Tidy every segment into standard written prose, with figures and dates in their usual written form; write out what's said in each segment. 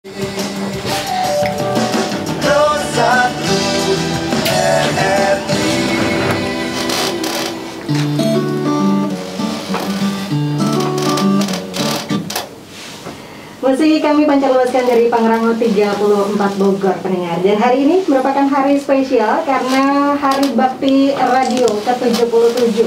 Masih kami pancarluaskan dari Pangrango 34 Bogor, pendengar. Dan hari ini merupakan hari spesial karena Hari Bakti Radio ke-77.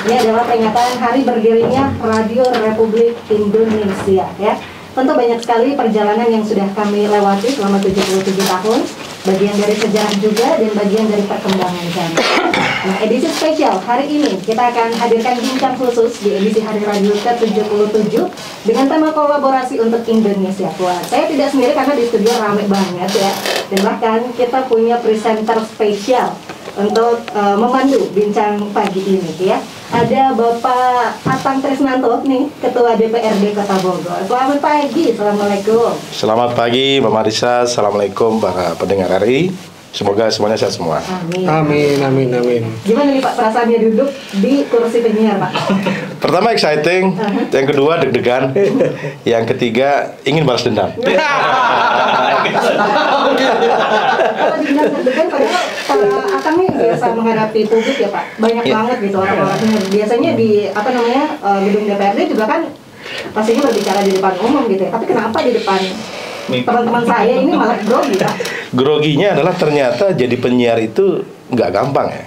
Ini adalah peringatan hari berdirinya Radio Republik Indonesia, ya. Tentu banyak sekali perjalanan yang sudah kami lewati selama 77 tahun. Bagian dari sejarah juga dan bagian dari perkembangan kami. Nah, edisi spesial hari ini kita akan hadirkan bincang khusus di edisi Hari Radio ke-77 dengan tema kolaborasi untuk Indonesia Kuat. Saya tidak sendiri karena di studio ramai banget ya. Dan bahkan kita punya presenter spesial untuk memandu bincang pagi ini ya. Ada Bapak Atang Trisnanto nih, Ketua DPRD Kota Bogor. Selamat pagi, Assalamualaikum. Selamat pagi Mbak Marisa, Assalamualaikum para pendengar RI. Semoga semuanya sehat semua. Amin. Amin, amin, amin. Gimana nih Pak perasaannya duduk di kursi penyiar Pak? Pertama exciting, yang kedua deg-degan, yang ketiga ingin balas dendam. Kalau dibilang deg-degan padahal Pak Atang nih biasa menghadapi publik ya Pak. Banyak banget gitu orang-orangnya. Biasanya di gedung DPRD juga kan pastinya berbicara di depan umum gitu ya. Tapi kenapa di depan teman-teman saya ini malah grogi Pak? Groginya adalah ternyata jadi penyiar itu nggak gampang ya.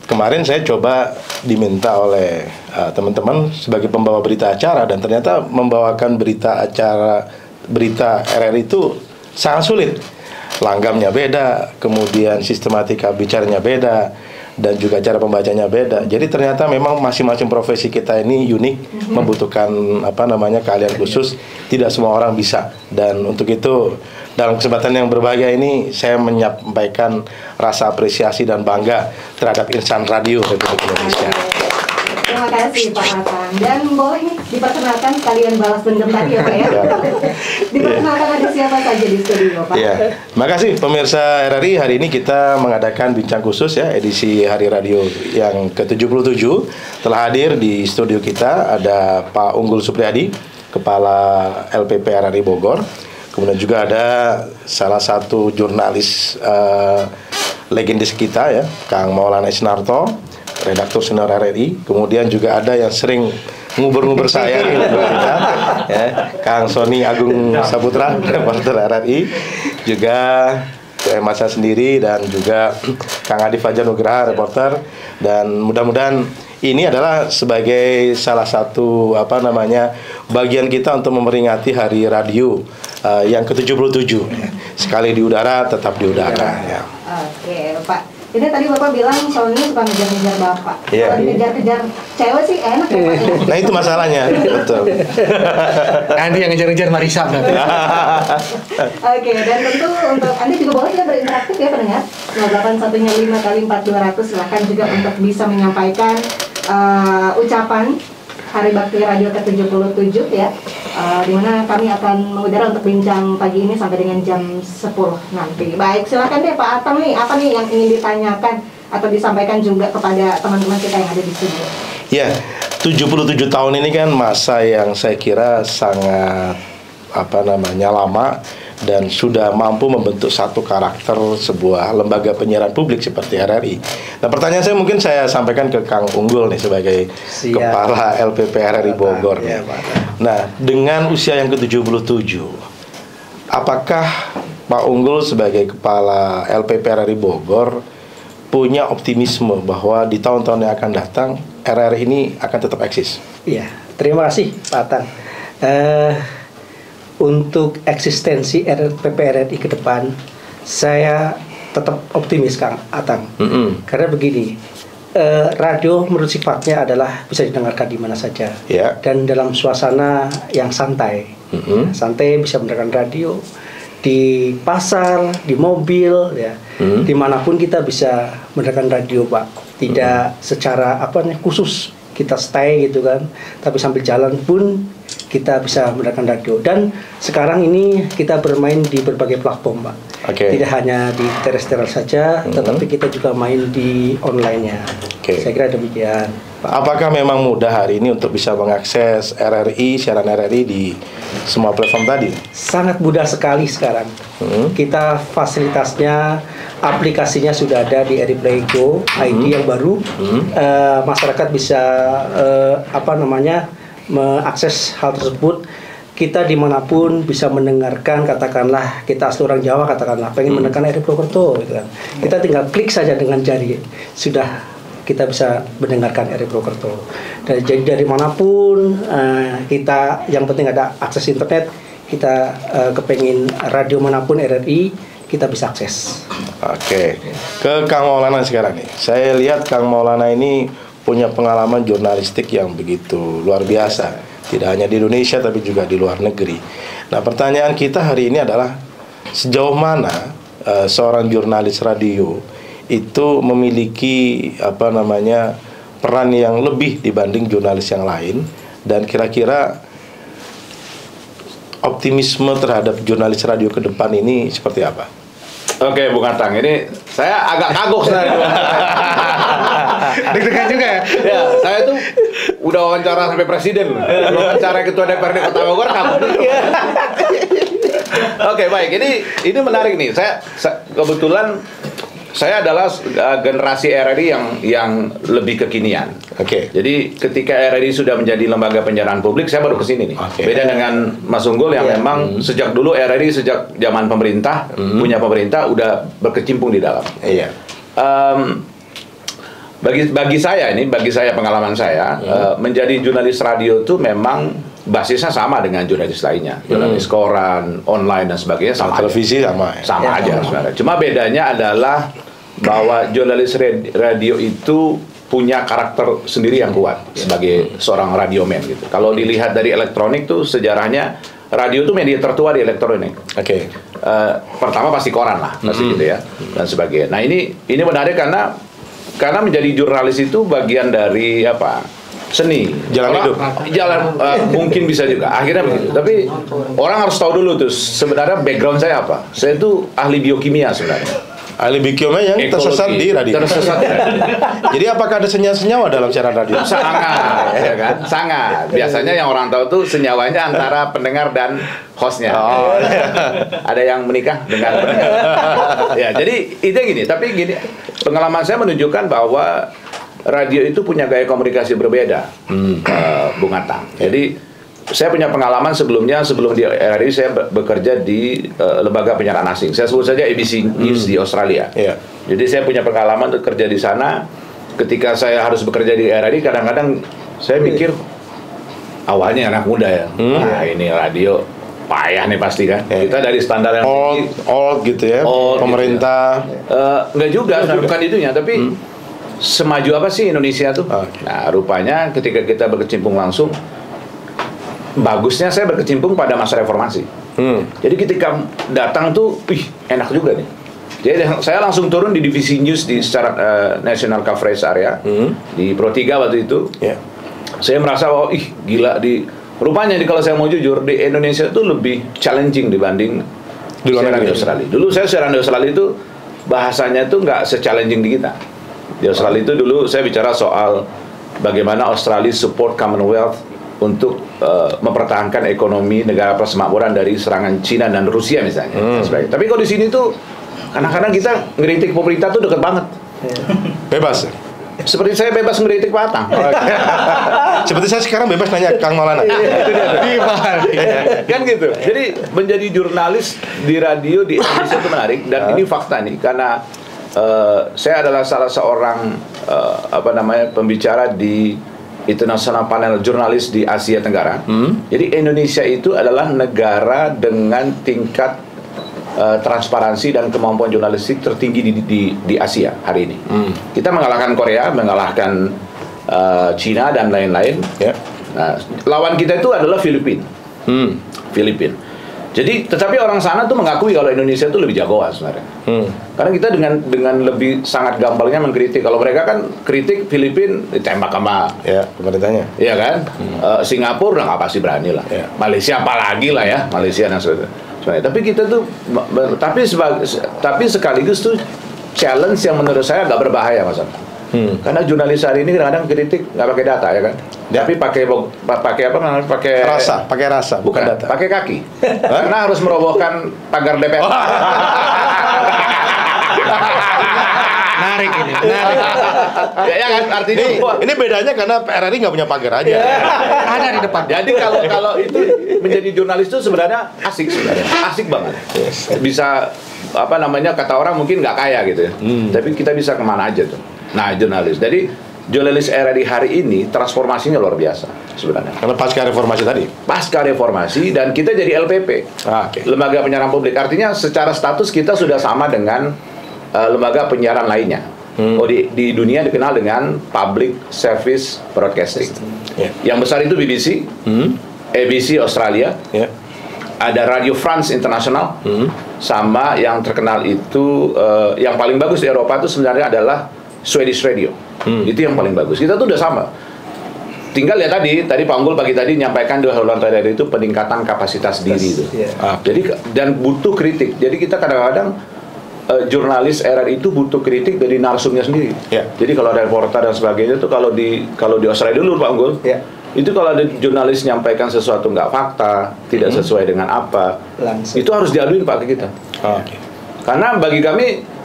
Kemarin saya coba diminta oleh teman-teman sebagai pembawa berita acara, dan ternyata membawakan berita RRI itu sangat sulit. Langgamnya beda, kemudian sistematika bicaranya beda, dan juga cara pembacanya beda. Jadi ternyata memang masing-masing profesi kita ini unik, membutuhkan keahlian khusus. Tidak semua orang bisa. Dan untuk itu dalam kesempatan yang berbahagia ini saya menyampaikan rasa apresiasi dan bangga terhadap insan radio Republik Indonesia. Terima kasih Pak Atang. Dan boleh nih diperkenalkan sekalian balas dendam tadi ya Pak ya. Diperkenalkan ada siapa saja di studio Pak. Ya, makasih pemirsa RRI. Hari ini kita mengadakan bincang khusus ya, edisi Hari Radio yang ke-77. Telah hadir di studio kita ada Pak Unggul Supriyadi, Kepala LPP RRI Bogor. Kemudian juga ada salah satu jurnalis legendis kita ya, Kang Maulana Isnarto, redaktur senior RRI. Kemudian juga ada yang sering ngubur-ngubur saya ya, Kang Sony Agung Saputra, reporter RRI. Juga masa sendiri, dan juga Kang Adi Fajar Nugraha, reporter. Dan mudah-mudahan ini adalah sebagai salah satu bagian kita untuk memperingati Hari Radio yang ke-77. Sekali di udara, tetap di udara ya. Oke Pak. Ini tadi Bapak bilang Sony suka ngejar-ngejar Bapak. Yeah. Kalau ngejar-ngejar cewek sih enak ya Pak ya? Nah itu masalahnya, betul. Nanti yang ngejar-ngejar Marisa berarti. Oke, dan tentu untuk Anda juga boleh ya berinteraktif ya pendengar. 0815 kali 4200, silahkan juga untuk bisa menyampaikan ucapan Hari Bakti Radio ke-77 ya, dimana kami akan mengudara untuk bincang pagi ini sampai dengan jam 10 nanti. Baik, silakan deh Pak Atang nih, apa nih yang ingin ditanyakan atau disampaikan juga kepada teman-teman kita yang ada di studio? Ya, 77 tahun ini kan masa yang saya kira sangat lama, dan sudah mampu membentuk satu karakter sebuah lembaga penyiaran publik seperti RRI. Nah, pertanyaan saya mungkin saya sampaikan ke Kang Unggul nih sebagai Kepala LPP RRI Bogor nih. Nah, dengan usia yang ke-77, apakah Pak Unggul sebagai Kepala LPP RRI Bogor punya optimisme bahwa di tahun-tahun yang akan datang RRI ini akan tetap eksis? Iya, terima kasih Pak Atang. Untuk eksistensi LPP RRI ke depan, saya tetap optimis Kang Atang. Karena begini, radio menurut sifatnya adalah bisa didengarkan di mana saja, dan dalam suasana yang santai. Santai bisa mendengarkan radio di pasar, di mobil, ya, dimanapun kita bisa mendengarkan radio Pak. Tidak secara khusus kita stay gitu kan, tapi sambil jalan pun kita bisa mendengarkan radio. Dan sekarang ini kita bermain di berbagai platform, Pak. Tidak hanya di terestrial saja, tetapi kita juga main di online-nya. Saya kira demikian, Pak. Apakah memang mudah hari ini untuk bisa mengakses RRI, siaran RRI di semua platform tadi? Sangat mudah sekali sekarang. Kita fasilitasnya, aplikasinya sudah ada di RRI Play Go ID yang baru. Masyarakat bisa mengakses hal tersebut. Kita dimanapun bisa mendengarkan, katakanlah kita asli orang Jawa, katakanlah pengen mendengarkan RRI Purwokerto, gitu kan. Kita tinggal klik saja dengan jari, sudah kita bisa mendengarkan RRI Purwokerto. Dan jadi dari manapun kita, yang penting ada akses internet. Kita kepengin radio manapun RRI, kita bisa akses. Oke, ke Kang Maulana sekarang nih. Saya lihat Kang Maulana ini punya pengalaman jurnalistik yang begitu luar biasa, tidak hanya di Indonesia tapi juga di luar negeri. Nah, pertanyaan kita hari ini adalah sejauh mana seorang jurnalis radio itu memiliki peran yang lebih dibanding jurnalis yang lain, dan kira-kira optimisme terhadap jurnalis radio ke depan ini seperti apa? Oke, Bung Atang, ini saya agak kagok sebenarnya. Deg-degan juga ya? Ya, saya tuh udah wawancara sampai presiden, wawancara ketua DPRD Kota Bogor, kagok. Oke, baik. Ini menarik nih. Saya kebetulan saya adalah generasi RRI yang lebih kekinian. Jadi ketika RRI sudah menjadi lembaga penyiaran publik, saya baru kesini nih. Beda dengan Mas Unggul yang memang sejak dulu RRI sejak zaman pemerintah punya pemerintah udah berkecimpung di dalam. Bagi saya pengalaman saya menjadi jurnalis radio itu memang basisnya sama dengan jurnalis lainnya, jurnalis koran, online dan sebagainya, sama televisi aja. sama aja sebenarnya. Cuma bedanya adalah bahwa jurnalis radio itu punya karakter sendiri yang kuat sebagai seorang radioman gitu. Kalau dilihat dari elektronik tuh sejarahnya, radio itu media tertua di elektronik. Pertama pasti koran lah, pasti gitu ya, dan sebagainya. Nah ini menarik karena menjadi jurnalis itu bagian dari seni, jalan mungkin bisa juga akhirnya begitu. Tapi orang harus tahu dulu tuh sebenarnya background saya apa. Saya tuh ahli biokimia sebenarnya. Ahli biokimia yang tersesat di radio. Jadi apakah ada senyawa dalam siaran radio? Sangat, ya kan? Sangat. Biasanya yang orang tahu tuh senyawanya antara pendengar dan hostnya. Ada yang menikah dengan pendengar. Ya, jadi itu gini. Tapi gini, pengalaman saya menunjukkan bahwa radio itu punya gaya komunikasi berbeda, Bung Atang. Jadi saya punya pengalaman sebelum di RRI saya bekerja di lembaga penyiaran asing. Saya sebut saja ABC News di Australia. Jadi saya punya pengalaman untuk kerja di sana. Ketika saya harus bekerja di RRI, kadang-kadang saya mikir awalnya anak muda ya. Nah, ini radio payah nih pasti kan. Kita dari standar yang tinggi, old gitu ya. Pemerintah. Enggak juga, bukan itunya, tapi semaju apa sih Indonesia tuh? Nah, rupanya ketika kita berkecimpung langsung, bagusnya saya berkecimpung pada masa reformasi. Jadi ketika datang tuh, enak juga nih. Jadi saya langsung turun di divisi news di secara national coverage area di Pro 3 waktu itu. Saya merasa gila rupanya kalau saya mau jujur di Indonesia itu lebih challenging dibanding di siaran di Australia. Dulu saya siaran di Australia itu bahasanya itu nggak se-challenging di kita. Di Australia itu dulu saya bicara soal bagaimana Australia support Commonwealth untuk mempertahankan ekonomi negara persemakmuran dari serangan Cina dan Rusia misalnya. Tapi kalau di sini tuh kadang-kadang kita ngeritik pemerintah tuh deket banget. Bebas. Seperti saya bebas ngeritik Pak Atang. Seperti saya sekarang bebas nanya Kang Maulana. Kan gitu. Jadi menjadi jurnalis di radio di Indonesia itu menarik, dan ini fakta nih karena saya adalah salah seorang pembicara di International Panel Jurnalis di Asia Tenggara. Jadi Indonesia itu adalah negara dengan tingkat transparansi dan kemampuan jurnalistik tertinggi di Asia hari ini. Kita mengalahkan Korea, mengalahkan Cina dan lain-lain. Nah, lawan kita itu adalah Filipina. Jadi, tetapi orang sana tuh mengakui kalau Indonesia tuh lebih jagoan sebenarnya. Karena kita dengan lebih sangat gampangnya mengkritik. Kalau mereka kan kritik Filipina ditembak sama pemerintahnya. Iya kan? Singapura udah nggak pasti berani lah. Malaysia apalagi lah ya, Malaysia dan sebagainya. Tapi kita tuh, tapi sekaligus tuh challenge yang menurut saya agak berbahaya, Mas. Karena jurnalis hari ini kadang-kadang kritik nggak pakai data ya kan, tapi pakai apa namanya, pakai rasa, bukan data, pakai kaki. Karena harus merobohkan pagar DPR. Menarik ini, menarik. Ya kan, artinya ini bedanya karena RRI nggak punya pagar aja. Ada di depan. Jadi kalau itu menjadi jurnalis itu sebenarnya asik banget. Bisa apa namanya, kata orang mungkin nggak kaya gitu ya, tapi kita bisa kemana aja tuh. Nah, jurnalis. Jadi jurnalis RRI hari ini transformasinya luar biasa sebenarnya. Karena pasca reformasi tadi. Pasca reformasi dan kita jadi LPP, lembaga penyiaran publik. Artinya secara status kita sudah sama dengan lembaga penyiaran lainnya. Di dunia dikenal dengan Public Service Broadcasting. Yang besar itu BBC, ABC Australia, ada Radio France International, sama yang terkenal itu yang paling bagus di Eropa itu sebenarnya adalah Swedish Radio. Itu yang paling bagus. Kita tuh udah sama. Tinggal ya tadi Pak Unggul pagi tadi nyampaikan di haluan tadi itu peningkatan kapasitas diri itu. Jadi dan butuh kritik. Jadi kita kadang-kadang jurnalis RRI itu butuh kritik dari narsumnya sendiri. Jadi kalau ada reporter dan sebagainya itu kalau di Australia dulu Pak Unggul, itu kalau ada jurnalis nyampaikan sesuatu nggak fakta, tidak sesuai dengan apa, itu harus diaduin Pak ke kita. Karena bagi kami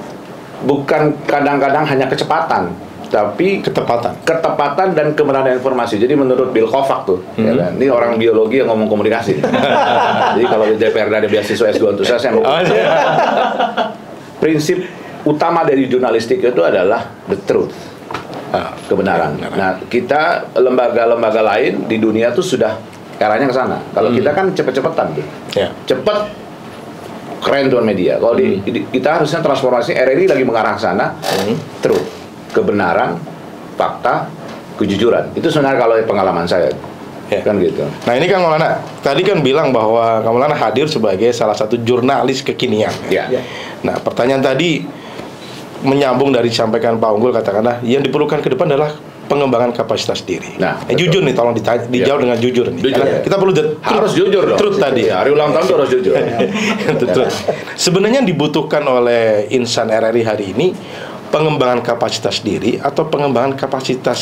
bukan kadang-kadang hanya kecepatan, tapi ketepatan dan kebenaran informasi. Jadi menurut Bill Kovac tuh, ya kan? Ini orang biologi yang ngomong komunikasi. Jadi kalau di DPR ada beasiswa S2 untuk saya mau. Prinsip utama dari jurnalistik itu adalah the truth, kebenaran. Nah, kita lembaga-lembaga lain di dunia tuh sudah eranya ke sana. Kalau kita kan cepet-cepetan tuh, cepet. Keren tuan media. Kalau kita harusnya transformasi, RRI lagi mengarah ke sana, truth, kebenaran, fakta, kejujuran. Itu sebenarnya kalau pengalaman saya, kan gitu. Nah ini Kang Maulana, tadi kan bilang bahwa Kang Maulana hadir sebagai salah satu jurnalis kekinian. Nah pertanyaan tadi menyambung dari disampaikan Pak Unggul, katakanlah yang diperlukan ke depan adalah pengembangan kapasitas diri. Nah, jujur nih, tolong dijawab dengan jujur nih. Kita perlu harus jujur dong. Truth tadi. Hari ulang tahun tuh harus jujur. Sebenarnya yang dibutuhkan oleh insan RRI hari ini pengembangan kapasitas diri atau pengembangan kapasitas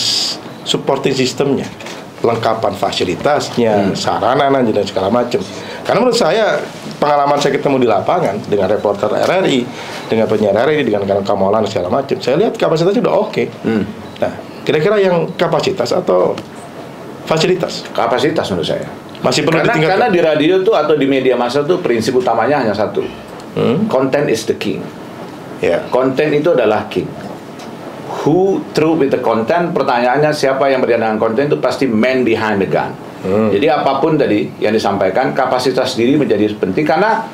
supporting sistemnya, lengkapan fasilitasnya, sarana dan segala macam. Karena menurut saya pengalaman saya ketemu di lapangan dengan reporter RRI, dengan penyiar RRI, dengan Kang Maulana segala macam, saya lihat kapasitasnya udah oke. Nah, kira-kira yang kapasitas atau fasilitas? Kapasitas menurut saya. Masih perlu ditingkatkan. Karena di radio tuh atau di media massa tuh prinsip utamanya hanya satu. Content is the king. Konten itu adalah king. Who through with the content? Pertanyaannya siapa yang berada dengan konten itu pasti man behind the gun. Jadi apapun tadi yang disampaikan, kapasitas diri menjadi penting karena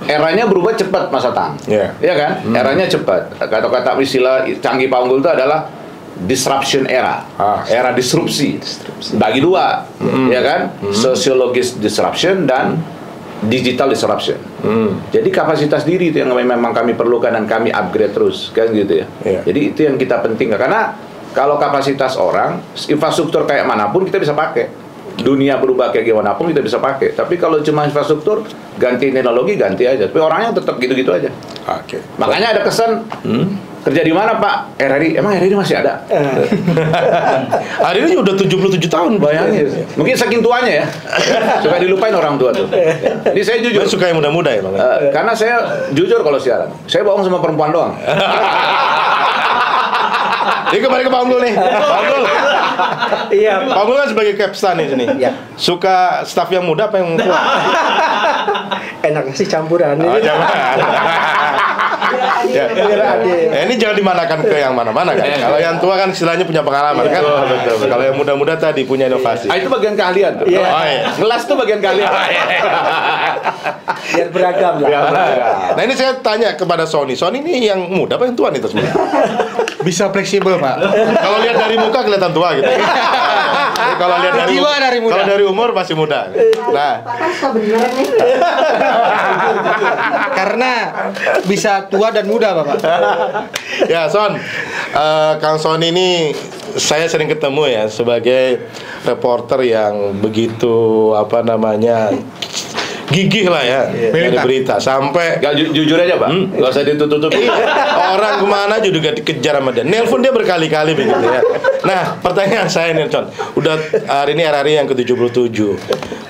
eranya berubah cepat Mas Atang. Iya kan? Eranya cepat. Kata-kata istilah canggih Pak Unggul itu adalah disruption era, era disrupsi. Bagi dua, ya kan? Sosiologis disruption dan digital disruption. Jadi kapasitas diri itu yang memang kami perlukan dan kami upgrade terus, kan gitu ya. Jadi itu yang kita pentingkan karena kalau kapasitas orang, infrastruktur kayak manapun kita bisa pakai. Dunia berubah kayak gimana pun kita bisa pakai. Tapi kalau cuma infrastruktur, ganti teknologi ganti aja. Tapi orangnya tetap gitu-gitu aja. Makanya ada kesan kerja di mana Pak? RRI. Emang RRI masih ada? Hari ini udah 77 tahun, bayangin. Mungkin saking tuanya ya. Suka dilupain orang tua tuh. Ini saya jujur. Saya suka yang muda-muda ya, Bang. Karena saya jujur kalau siaran. Saya bohong sama perempuan doang. Jadi kembali ke Pak Unggul nih. Pak Unggul. Iya. Pak Unggul kan sebagai capstan di sini. Suka staff yang muda apa yang tua? Enaknya sih campuran. Jangan. Ini jangan dimanakan ke yang mana-mana kan. Kalau yang tua kan istilahnya punya pengalaman kan. Kalau yang muda-muda tadi punya inovasi. Itu bagian keahlian tuh. Ngelas tuh bagian keahlian. Biar beragam lah. Nah ini saya tanya kepada Sony ini yang muda apa yang tua nih terus? Bisa fleksibel Pak. Kalau lihat dari muka kelihatan tua gitu. Kalau lihat dari Jiwa dari muda. Kalau dari umur masih muda. Nah, Pak kan suka beneran nih. Karena bisa tua dan muda, Bapak. ya Son, Kang Son ini saya sering ketemu ya sebagai reporter yang begitu gigih lah ya dari berita sampai Jujur aja Pak, nggak usah ditutup-tutupi. orang kemana juga dikejar sama dia. Nelpon dia berkali-kali begitu ya. Nah, pertanyaan saya nih, Con. Udah hari ini RRI yang ke-77.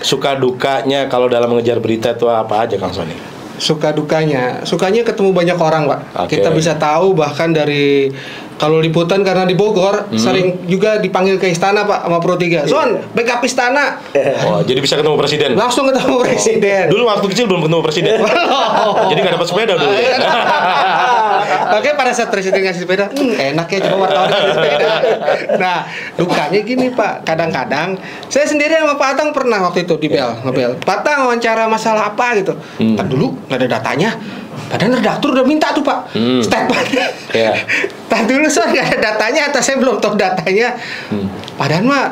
Suka dukanya kalau dalam mengejar berita itu apa aja, Kang Sony? Sukanya ketemu banyak orang, Pak. Oke. Kita bisa tahu bahkan dari kalau liputan karena di Bogor sering juga dipanggil ke istana, Pak, sama Pro 3. Son, backup istana. Oh, jadi bisa ketemu presiden. Langsung ketemu presiden. Dulu waktu kecil belum ketemu presiden. Jadi nggak dapat sepeda dulu. Oke, pada saat presiden ngasih sepeda, enak ya coba wartawan ngasih sepeda. Nah, dukanya gini Pak, kadang-kadang saya sendiri sama Pak Atang pernah waktu itu di ngebel. Pak Atang wawancara masalah apa gitu. Ntar dulu nggak ada datanya. Padahal redaktur udah minta tuh Pak statementnya. Iya. Ntar dulu soal nggak ada datanya atau saya belum tahu datanya. Padahal mah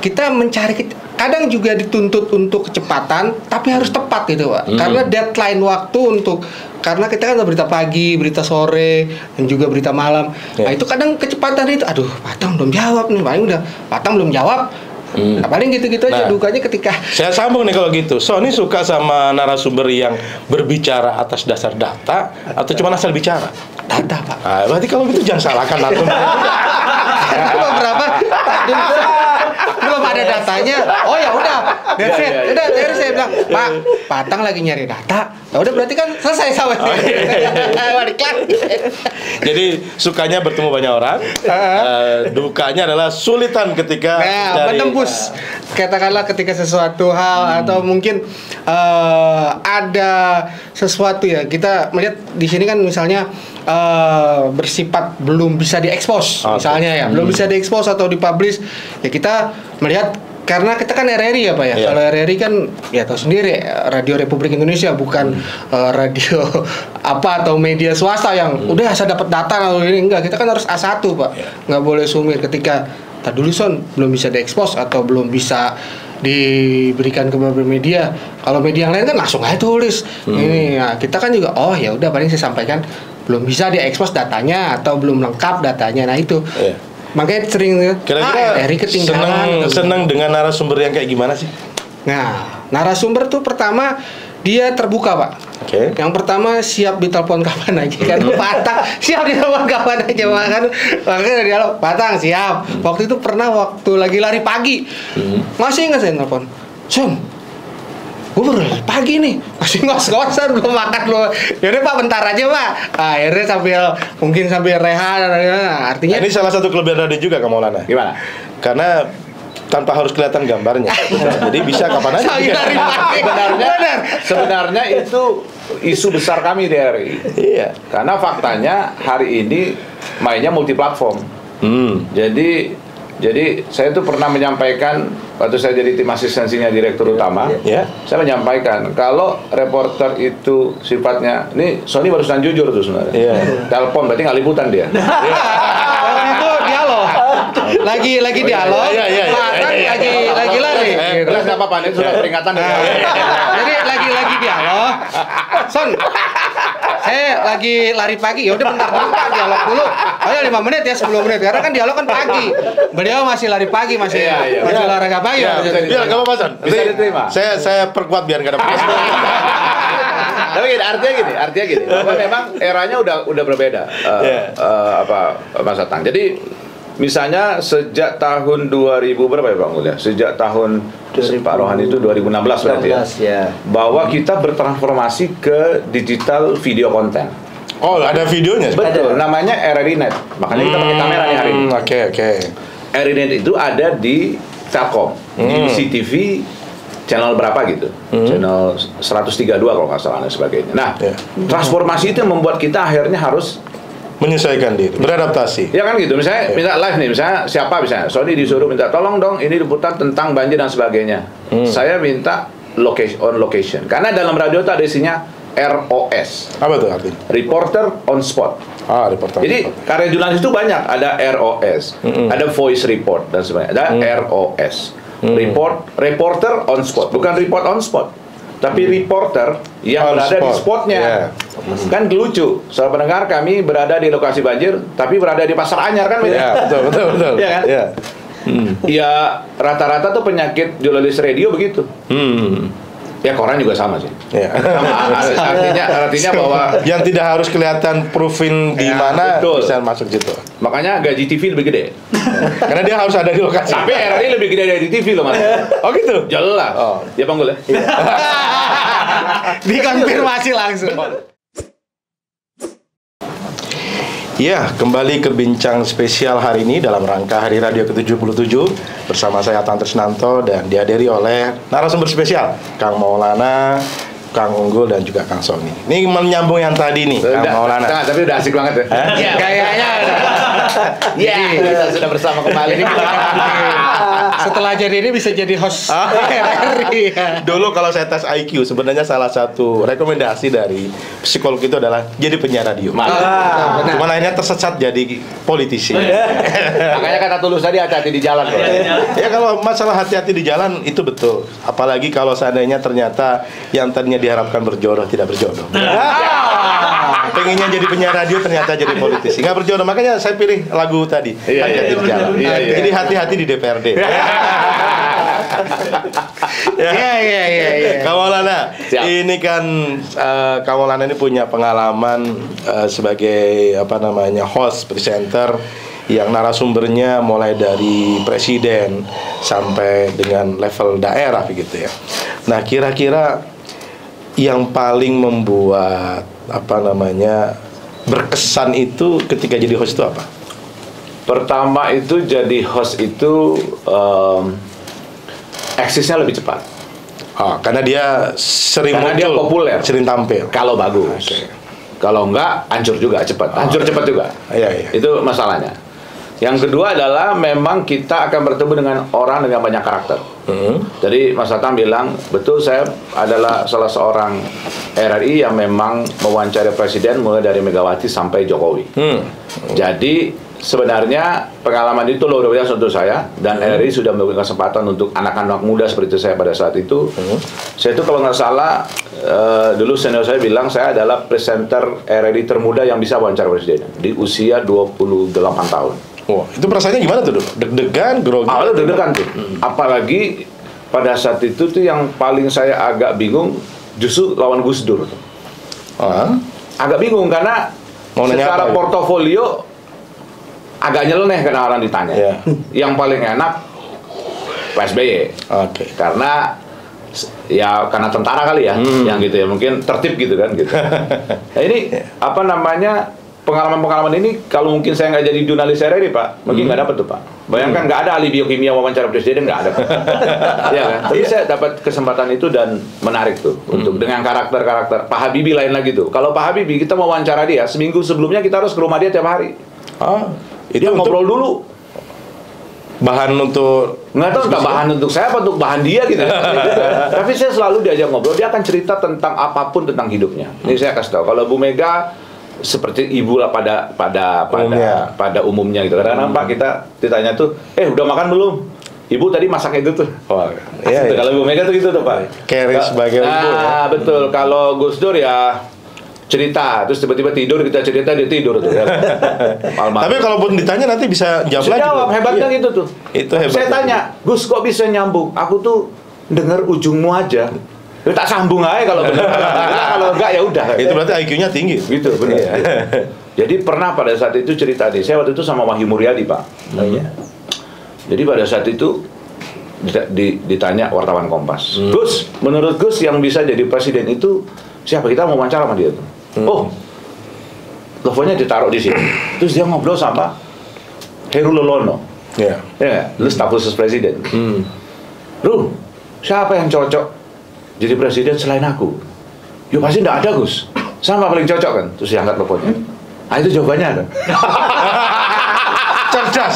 kita mencari, kadang juga dituntut untuk kecepatan tapi harus tepat gitu Pak. Karena deadline waktu untuk, karena kita kan ada berita pagi, berita sore, dan juga berita malam. Nah itu kadang kecepatan itu, aduh Patang belum jawab nih, paling udah Patang belum jawab. Nah, paling gitu-gitu aja dukanya ketika. Saya sambung nih kalau gitu. Sony suka sama narasumber yang berbicara atas dasar data atau cuma asal bicara? Data Pak. Nah, berarti kalau gitu jangan salahkan narasumber. Beberapa belum ada datanya. Oh ya udah, that's it. Udah, dari saya bilang, Pak, Patang lagi nyari data. Ya udah berarti kan selesai sama Jadi sukanya bertemu banyak orang, dukanya adalah sulitan ketika menembus, katakanlah ketika sesuatu hal atau mungkin ada sesuatu ya, kita melihat di sini kan misalnya bersifat belum bisa diekspos, misalnya ya belum bisa diekspos atau dipublish, ya kita melihat. Karena kita kan RRI ya Pak ya. Kalau RRI kan ya tahu sendiri, Radio Republik Indonesia, bukan radio apa atau media swasta yang udah saya dapat data atau ini, enggak. Kita kan harus A1 Pak. Nggak boleh sumir ketika tak dulu Son belum bisa diekspos atau belum bisa diberikan ke beberapa media. Kalau media yang lain kan langsung aja tulis. Ini ya, kita kan juga oh ya udah paling saya sampaikan belum bisa diekspos datanya atau belum lengkap datanya. Nah itu. Makanya sering kira-kira ketinggalan. seneng dengan narasumber yang kayak gimana sih? Nah, narasumber tuh pertama dia terbuka Pak. Oke. Yang pertama siap ditelepon kapan aja kan. Patang siap ditelepon kapan aja kan. Makanya dialog Patang siap. Waktu itu pernah waktu lagi lari pagi. Masih nggak saya telepon? Son, gue baru lari pagi nih, masih ngos-ngosan, belum makan belum. Yaudah Pak bentar aja Pak. Akhirnya mungkin sambil rehat. Artinya ini salah satu kelebihan radio juga Kang Maulana. Gimana? Karena tanpa harus kelihatan gambarnya. Jadi bisa kapan aja. Sebenarnya itu isu besar kami di RRI. Iya. Karena faktanya hari ini mainnya multiplatform. Jadi saya tuh pernah menyampaikan waktu saya jadi tim asistensinya direktur utama, saya menyampaikan kalau reporter itu sifatnya, ini Sony barusan jujur tuh sebenarnya. Telepon berarti nggak liputan dia. waktu itu dialog. Lagi dialog. Patang lagi lari. Terus nggak apa-apa, ini sudah peringatan. Jadi lagi dialog. Son, saya lagi lari pagi. Ya udah bentar dulu Pak, dialog dulu. Oh ya 5 menit ya, 10 menit. Karena kan dialog kan pagi. Beliau masih lari pagi, masih olahraga pagi. Biar nggak apa-apa Son. Bisa diterima. Saya perkuat biar nggak ada Tapi gini, artinya gini. Bahwa memang eranya udah berbeda. Mas Atang. Jadi misalnya sejak tahun 2000 berapa ya Bang Mulya? Sejak tahun Pak Rohani itu 2016 berarti ya. Bahwa kita bertransformasi ke digital video konten. Oh, ada videonya? Betul, namanya RRI Net. Makanya kita pakai kamera nih hari ini. Oke. RRI Net itu ada di Telkom, di CTV channel berapa gitu. Channel 132 kalau nggak salah dan sebagainya. Nah, transformasi itu membuat kita akhirnya harus menyesuaikan diri, beradaptasi. Ya kan gitu, misalnya minta live nih, misalnya siapa misalnya, Sony disuruh minta tolong dong ini liputan tentang banjir dan sebagainya. Saya minta on location, karena dalam radio itu ada isinya ROS. Apa tuh artinya? Reporter on spot. Reporter. Jadi karya jurnalis itu banyak, ada ROS, ada voice report dan sebagainya, ada ROS. Reporter on spot, bukan report on spot, tapi reporter yang On berada di spot. spotnya. Kan lucu, soal pendengar, kami berada di lokasi banjir, tapi berada di Pasar Anyar kan beda. Ya, betul. Iya kan? Ya. Ya rata-rata tuh penyakit jurnalis radio begitu. Ya koran juga sama sih. Ya. Sama, artinya bahwa Yang tidak harus kelihatan proofing di Ya, mana betul. bisa masuk situ. makanya gaji TV lebih gede. Karena dia harus ada di lokasi. Tapi RRI lebih gede dari TV loh mas. Oh gitu. Jelas. Oh. Ya panggul ya. Dikonfirmasi langsung. Ya, kembali ke bincang spesial hari ini dalam rangka Hari Radio ke-77 bersama saya Atan Trisnanto dan dihadiri oleh narasumber spesial Kang Maulana, Kang Unggul dan juga Kang Sony. Ini menyambung yang tadi nih, Kang Maulana. Tapi udah asik banget ya. Ya, kayaknya Ya, kita sudah bersama kembali. setelah jadi ini bisa jadi host RRI. Dulu kalau saya tes IQ, sebenarnya salah satu rekomendasi dari psikolog itu adalah jadi penyiar radio. Benar. Cuman akhirnya tersesat jadi politisi. Makanya kata Tulus tadi hati-hati di jalan. Bro. Ya kalau masalah hati-hati di jalan itu betul. Apalagi kalau seandainya ternyata yang tadinya diharapkan berjodoh tidak berjodoh. Pengennya jadi penyiar radio ternyata jadi politisi. Nggak berjodoh. Makanya saya pilih lagu tadi. Hati-hati di jalan. Iya. Jadi hati-hati di DPRD. Iya. Kang Maulana, Siap. ini kan Kang Maulana ini punya pengalaman sebagai host, presenter yang narasumbernya mulai dari presiden sampai dengan level daerah begitu ya. Nah, kira-kira yang paling membuat berkesan itu ketika jadi host itu apa? Pertama itu jadi host itu eksisnya lebih cepat. Karena dia sering Karena muncul, dia populer. sering tampil. Kalau bagus. Kalau enggak, hancur juga cepat. Hancur cepat juga. Iya. Itu masalahnya. Yang kedua adalah memang kita akan bertemu dengan orang dengan banyak karakter. Jadi Mas Atam bilang, betul saya adalah salah seorang RRI yang memang mewawancari presiden mulai dari Megawati sampai Jokowi. Jadi sebenarnya pengalaman itu luar biasa untuk saya dan RRI sudah memberikan kesempatan untuk anak-anak muda seperti saya pada saat itu. Saya itu kalau nggak salah dulu senior saya bilang saya adalah presenter RRI termuda yang bisa wawancara presiden di usia 28 tahun. Wah, itu perasaannya gimana tuh, Dok? Deg-degan, grogi? Awalnya deg-degan tuh. Apalagi pada saat itu tuh yang paling saya agak bingung justru lawan Gus Dur. Agak bingung karena Mau nanya secara apa, portofolio agak nyeleneh karena orang ditanya. Iya. Yang paling enak Pak SBY. Oke. Karena karena tentara kali ya, yang gitu ya, mungkin tertib gitu kan gitu. Nah ini pengalaman-pengalaman ini kalau mungkin saya nggak jadi jurnalis RRI Pak, mungkin nggak dapat tuh Pak. Bayangkan nggak ada ahli biokimia wawancara presiden, nggak ada. Ya kan? Tapi saya dapat kesempatan itu dan menarik tuh untuk dengan karakter-karakter. Pak Habibie lain lagi tuh. Kalau Pak Habibie kita mau wawancara dia, seminggu sebelumnya kita harus ke rumah dia tiap hari. Itu Dia untuk ngobrol dulu. bahan untuk Nggak tahu entah bahan untuk saya apa untuk bahan dia gitu. Tapi saya selalu diajak ngobrol, dia akan cerita tentang apapun tentang hidupnya. Ini saya kasih tahu. Kalau Bu Mega seperti ibu lah pada umumnya gitu. Kadang-kadang Pak kita ditanya tuh, udah makan belum? Ibu tadi masak itu tuh. Iya. Kalau Bu Mega tuh gitu tuh Pak. Carry sebagai ibu ya. Betul. Kalau Gus Dur ya cerita, terus tiba-tiba tidur, kita cerita dia tidur tuh. Ya. Tapi kalaupun ditanya nanti bisa jawab Bisa lagi. jawab, Dok. hebatnya Iya. gitu tuh. Itu hebat. Saya tanya, Gus kok bisa nyambung? Aku tuh denger ujungmu aja. Ya, tak sambung aja kalau benar. Kalau enggak ya udah. Itu berarti IQ-nya tinggi. Gitu, benar. Iya. Jadi pernah pada saat itu cerita nih, saya waktu itu sama Wahyu Muryadi Pak. Iya. Jadi pada saat itu ditanya wartawan Kompas, Gus, menurut Gus yang bisa jadi presiden itu siapa? Kita mau wawancara sama dia tuh. Teleponnya ditaruh di sini. Terus dia ngobrol sama Heru Lolono. Iya. Ya, lu staf khusus presiden. Lu, siapa yang cocok jadi presiden selain aku? Ya pasti enggak ada, Gus. Sama paling cocok kan? Terus diangkat teleponnya. Nah, itu jawabannya kan? Cerdas.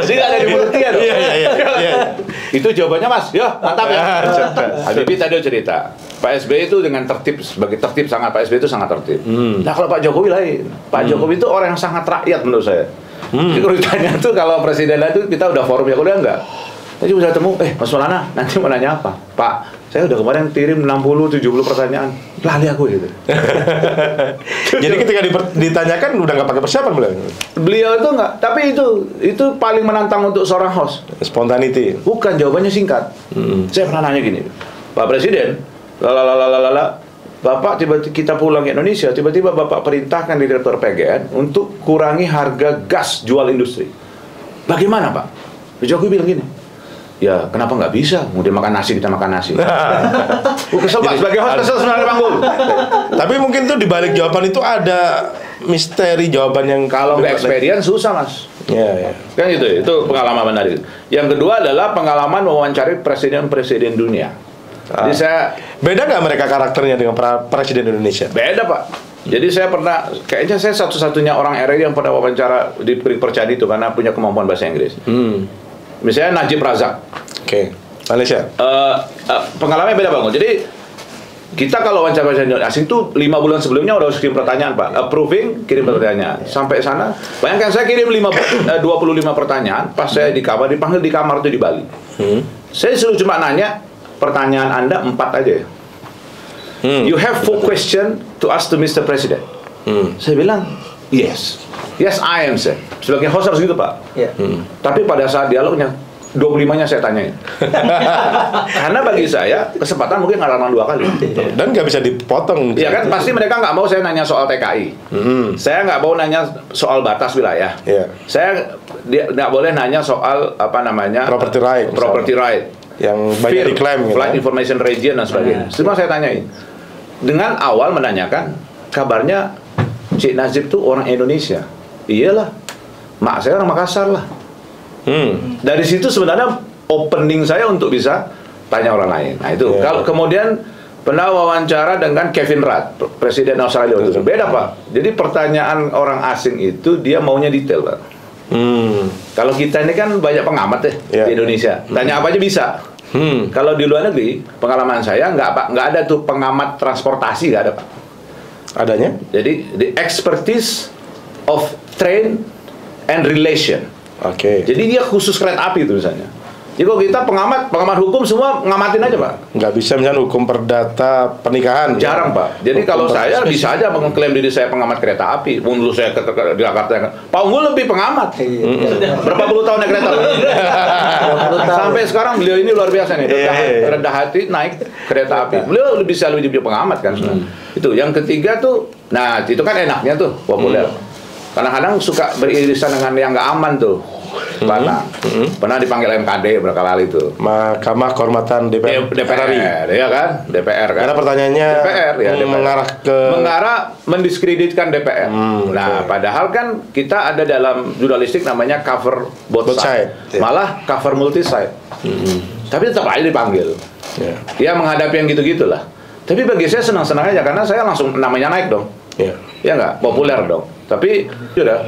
Jadi ada di mulut dia dong. Iya. Itu jawabannya Mas. Ya, mantap ya. Cerdas. Habibie tadi cerita. Pak SBY itu dengan tertib, sebagai tertib sangat, Pak SBY itu sangat tertib. Nah kalau Pak Jokowi lain, Pak Jokowi itu orang yang sangat rakyat menurut saya. Jadi kalau ditanya tuh kalau presiden itu kita udah forum ya, udah enggak. Tadi bisa ketemu, Mas Maulana nanti mau nanya apa? Pak, saya udah kemarin kirim 60-70 pertanyaan, lali aku gitu. Jadi ketika ditanyakan udah nggak pakai persiapan beliau itu enggak, tapi itu paling menantang untuk seorang host. Spontanity. Bukan, jawabannya singkat. Saya pernah nanya gini, Pak Presiden, Bapak tiba-tiba kita pulang ke Indonesia, tiba-tiba Bapak perintahkan Direktur PGN untuk kurangi harga gas jual industri. Bagaimana Pak? Jokowi bilang gini, ya kenapa nggak bisa? Kemudian makan nasi, kita makan nasi. Kesel Pak, sebagai host kesel sebenarnya Bang Gul. Tapi mungkin tuh dibalik jawaban itu ada misteri jawaban yang kalau nggak experience susah Mas. Ya. Kan itu pengalaman menarik. Yang kedua adalah pengalaman mewawancari presiden-presiden dunia. Jadi saya beda nggak mereka karakternya dengan presiden Indonesia? Beda Pak. Jadi saya pernah, kayaknya saya satu-satunya orang RI yang pernah wawancara diberi percaya itu karena punya kemampuan bahasa Inggris. Misalnya Najib Razak. Oke. Malaysia. Pengalamannya beda Bang. Jadi kita kalau wawancara presiden asing itu 5 bulan sebelumnya udah harus kirim pertanyaan Pak. Approving, kirim pertanyaan. Sampai sana, bayangkan saya kirim 25 pertanyaan. Pas saya di kamar, dipanggil di kamar itu di Bali. Saya suruh cuma nanya, pertanyaan Anda 4 aja ya. You have 4 question to ask to Mr. President. Saya bilang, yes. Yes, I am, sir. Sebagai host harus gitu, Pak. Tapi pada saat dialognya, 25-nya saya tanyain. Karena bagi saya, kesempatan mungkin ngalaman 2 kali. Dan nggak bisa dipotong. Iya kan, pasti mereka nggak mau saya nanya soal TKI. Saya nggak mau nanya soal batas wilayah. Saya nggak boleh nanya soal, apa namanya, property right. Property right. Yang banyak diklaim gitu. Flight information region dan sebagainya. Semua saya tanyain. Dengan awal menanyakan kabarnya Cik Najib tuh orang Indonesia. Iyalah. Mak saya orang Makassar lah. Dari situ sebenarnya opening saya untuk bisa tanya orang lain. Nah itu. Kalau kemudian pernah wawancara dengan Kevin Rudd, Presiden Australia itu. Beda Pak. Jadi pertanyaan orang asing itu dia maunya detail Pak. Kalau kita ini kan banyak pengamat di Indonesia, tanya apa aja bisa. Kalau di luar negeri, pengalaman saya nggak ada tuh pengamat transportasi, nggak ada Pak. Adanya? Jadi the expertise of train and relation. Jadi dia khusus kereta api itu misalnya. Jadi kalau kita pengamat hukum semua ngamatin aja Pak. Nggak bisa misalnya hukum perdata pernikahan. Jarang Pak. Jadi kalau saya bisa aja mengklaim diri saya pengamat kereta api. Dulu saya di Jakarta, Pak Unggul lebih pengamat. Berapa puluh tahun naik kereta? Sampai sekarang beliau ini luar biasa nih. Rendah hati naik kereta api. Beliau lebih pengamat kan. Itu. Yang ketiga tuh, nah itu kan enaknya tuh populer. Kadang-kadang suka beririsan dengan yang nggak aman tuh. Pernah dipanggil MKD berapa kali itu. Mahkamah Kehormatan DPR ya kan? DPR kan. Karena pertanyaannya DPR mengarah mendiskreditkan DPR. Nah, padahal kan kita ada dalam jurnalistik namanya cover both side. Malah cover multi side. Tapi tetap aja dipanggil. Ya menghadapi yang gitu-gitulah. Tapi bagi saya senang-senang aja karena saya langsung namanya naik dong. Ya nggak? Populer dong. Tapi sudah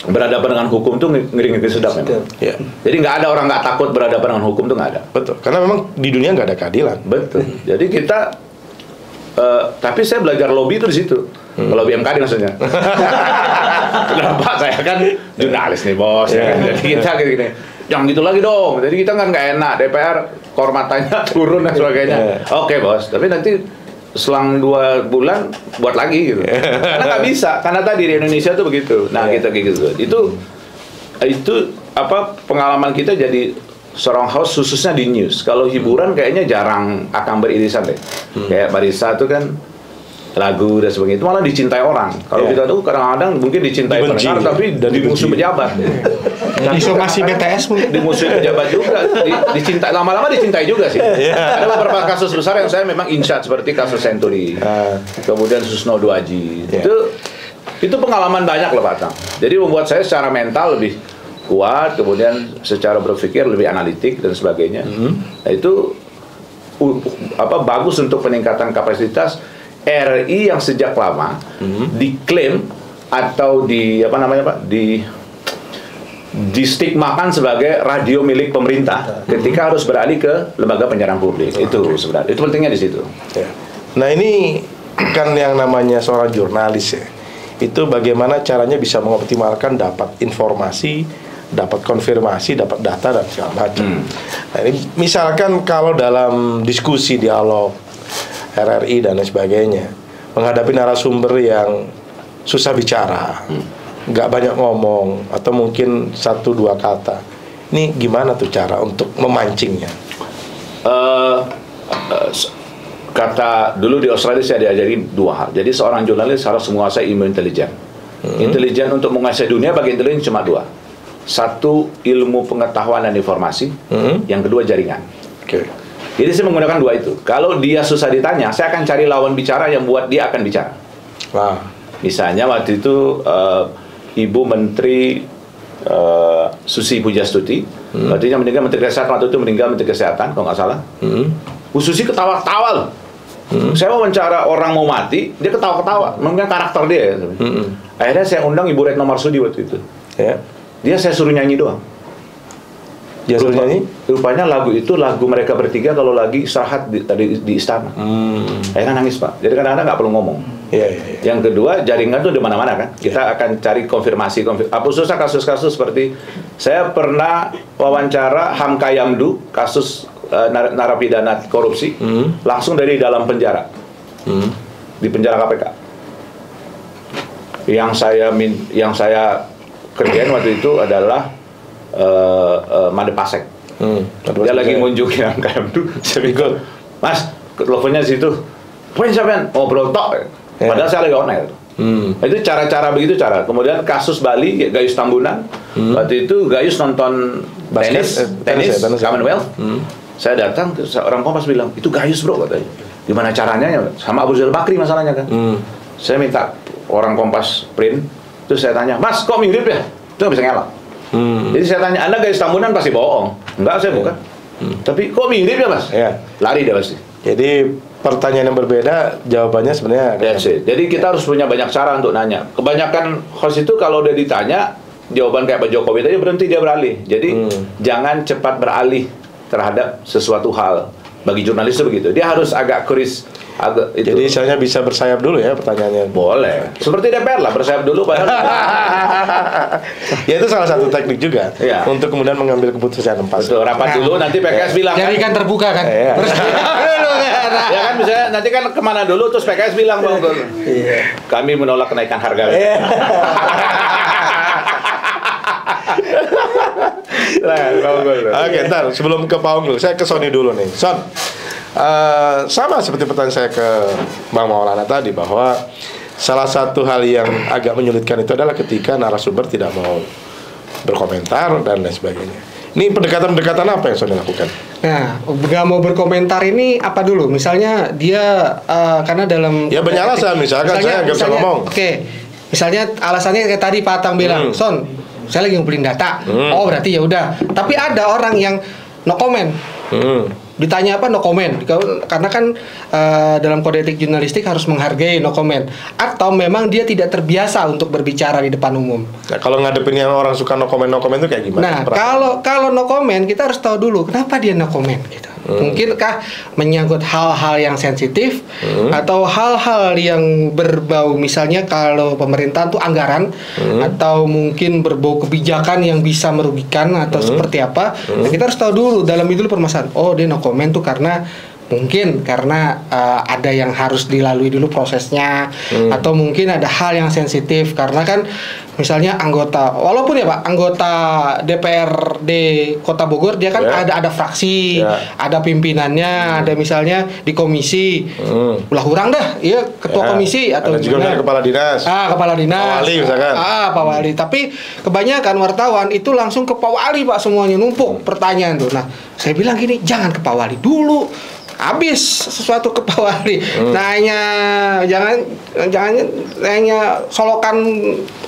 berhadapan dengan hukum tuh ngeri-ngeri sedap memang. Jadi nggak ada orang nggak takut berhadapan dengan hukum tuh nggak ada. Betul. Karena memang di dunia nggak ada keadilan. Betul. Jadi kita, tapi saya belajar lobby itu di situ. Lobby MKD maksudnya. Kenapa? Saya kan jurnalis nih bos. Ya kan? Jadi kita gini. Jangan gitu lagi dong. Jadi kita kan nggak enak. DPR kehormatannya turun dan sebagainya. Oke bos. Tapi nanti selang 2 bulan buat lagi gitu. Karena nggak bisa, karena tadi di Indonesia tuh begitu. Nah kita kayak gitu. Itu apa pengalaman kita jadi seorang host khususnya di news. Kalau hiburan kayaknya jarang akan beririsan deh. Kayak Barista tuh kan lagu dan sebagainya itu malah dicintai orang. Kalau kita tuh kadang-kadang mungkin dicintai pendengar tapi di musuh pejabat. Disomasi BTS mungkin. Di musuh pejabat juga, dicintai lama-lama dicintai juga sih. Ada beberapa kasus besar yang saya memang insight seperti kasus Century, kemudian Susno Duaji. Itu pengalaman banyak loh Pak Tang. Jadi membuat saya secara mental lebih kuat, kemudian secara berpikir lebih analitik dan sebagainya. Nah itu bagus untuk peningkatan kapasitas RI yang sejak lama diklaim atau distigmakan sebagai radio milik pemerintah ketika harus beralih ke lembaga penyiaran publik. Itu sebenarnya, itu pentingnya di situ. Ya. Nah ini kan yang namanya seorang jurnalis ya, itu bagaimana caranya bisa mengoptimalkan dapat informasi, dapat konfirmasi, dapat data dan segala macam. Nah ini misalkan kalau dalam diskusi, dialog RRI dan lain sebagainya, menghadapi narasumber yang susah bicara, nggak banyak ngomong, atau mungkin 1-2 kata, ini gimana tuh cara untuk memancingnya? Kata dulu di Australia saya diajarin 2 hal. Jadi seorang jurnalis harus menguasai ilmu intelijen. Intelijen untuk menguasai dunia bagi intelijen cuma 2. 1 ilmu pengetahuan dan informasi, yang kedua jaringan. Jadi saya menggunakan 2 itu. Kalau dia susah ditanya, saya akan cari lawan bicara yang buat dia akan bicara. Misalnya waktu itu Ibu Menteri Susi Pujastuti, waktu itu meninggal Menteri Kesehatan, waktu itu meninggal Menteri Kesehatan kalau nggak salah. Bu Susi ketawa-ketawa loh. Saya wawancara orang mau mati, dia ketawa-ketawa, mungkin karakter dia. Akhirnya saya undang Ibu Retno Marsudi waktu itu. Dia saya suruh nyanyi doang. Dia suruh nyanyi? Rupanya lagu itu lagu mereka bertiga kalau lagi istirahat di istana. Akhirnya nangis Pak. Jadi kadang-kadang nggak perlu ngomong. Yang kedua, jaringan tuh di mana-mana kan. Kita akan cari konfirmasi. Apa susah kasus-kasus seperti saya pernah wawancara Hamka Yamdu, kasus narapidana korupsi, langsung dari dalam penjara, di penjara KPK. Yang saya kerjain waktu itu adalah Made Pasek. Dia lagi ngunjungin Hamka Yamdu, saya ikut, Mas, teleponnya di situ. Poin siapa? Ngobrol tok. Padahal saya lagi on air. Itu cara-cara begitu cara. Kemudian kasus Bali, Gayus Tambunan. Waktu itu Gayus nonton tenis Commonwealth. Saya datang, orang Kompas bilang, itu Gayus bro katanya. Gimana caranya? Sama Abu Rizal Bakri masalahnya kan. Saya minta orang Kompas print. Terus saya tanya, Mas kok mirip ya? Itu nggak bisa ngelak. Jadi saya tanya, Anda Gayus Tambunan pasti bohong. Enggak, saya bukan. Tapi kok mirip ya Mas? Lari dia pasti. Jadi pertanyaan yang berbeda, jawabannya sebenarnya Jadi kita harus punya banyak cara untuk nanya. Kebanyakan host itu kalau udah ditanya jawaban kayak Pak Jokowi tadi berhenti, dia beralih. Jadi jangan cepat beralih terhadap sesuatu hal. Bagi jurnalis itu begitu. Dia harus agak kuris. Itu. Jadi misalnya bisa bersayap dulu ya pertanyaannya. Boleh. Seperti DPR lah, bersayap dulu Pak. Ya itu salah satu teknik juga untuk kemudian mengambil keputusan pas. Betul, rapat dulu nanti PKS bilang jadi kan terbuka kan. Ya kan misalnya nanti kan kemana dulu terus PKS bilang Bang kami menolak kenaikan harga. Oke, ntar sebelum ke Pak Unggul, saya ke Sony dulu nih. Son, sama seperti pertanyaan saya ke Bang Maulana tadi, bahwa salah satu hal yang agak menyulitkan itu adalah ketika narasumber tidak mau berkomentar dan lain sebagainya. Ini pendekatan-pendekatan apa yang Sony lakukan? Nah, nggak mau berkomentar ini apa dulu? Misalnya dia karena dalam banyak alasan, misalkan saya nggak bisa ngomong. Misalnya alasannya kayak tadi Pak Atang bilang, Son, saya lagi ngumpulin data. Oh berarti ya udah. Tapi ada orang yang no comment. Ditanya apa no comment, karena kan dalam kode etik jurnalistik harus menghargai no comment, atau memang dia tidak terbiasa untuk berbicara di depan umum. Nah, kalau ngadepin yang orang suka no comment itu kayak gimana? Nah, kalau no comment kita harus tahu dulu kenapa dia no comment gitu. Mungkinkah menyangkut hal-hal yang sensitif atau hal-hal yang berbau, misalnya kalau pemerintahan tuh anggaran, atau mungkin berbau kebijakan yang bisa merugikan atau seperti apa. Nah, kita harus tahu dulu dalam itu permasalahan. Oh, dia no comment tuh karena ada yang harus dilalui dulu prosesnya, atau mungkin ada hal yang sensitif karena kan misalnya anggota, walaupun ya Pak, anggota DPRD Kota Bogor dia kan ada fraksi, ada pimpinannya, ada misalnya di komisi, ulah kurang dah, iya ketua komisi atau ada juga kepala dinas, kepala dinas, Pak Wali misalkan, Pak Wali. Tapi kebanyakan wartawan itu langsung ke Pak Wali Pak, semuanya numpuk pertanyaan tuh. Nah, saya bilang gini, jangan ke Pak Wali dulu. Habis sesuatu ke Pak Wali, jangan nanya solokan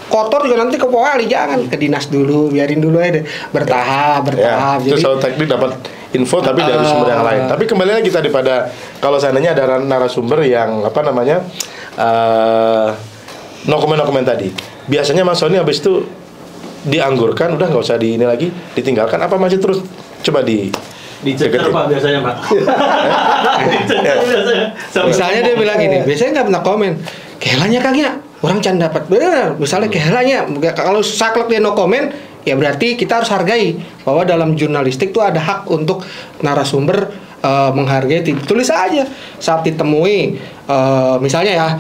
kotor juga nanti ke Pak Wali, jangan ke dinas dulu, biarin dulu aja deh, bertahap. Itu soal teknik dapat info tapi dari sumber yang lain. Tapi kembali lagi tadi pada kalau seandainya ada narasumber yang no comment tadi, biasanya Mas Sony habis itu dianggurkan, udah nggak usah di ini lagi, ditinggalkan, apa masih terus coba dicecer Pak biasanya Pak. Misalnya dia bilang gini, biasanya nggak pernah komen, kehelanya kagak, orang can dapat bener. Misalnya kehelanya, kalau saklek dia no komen, ya berarti kita harus hargai bahwa dalam jurnalistik tuh ada hak untuk narasumber menghargai. Tulis aja saat ditemui, misalnya ya,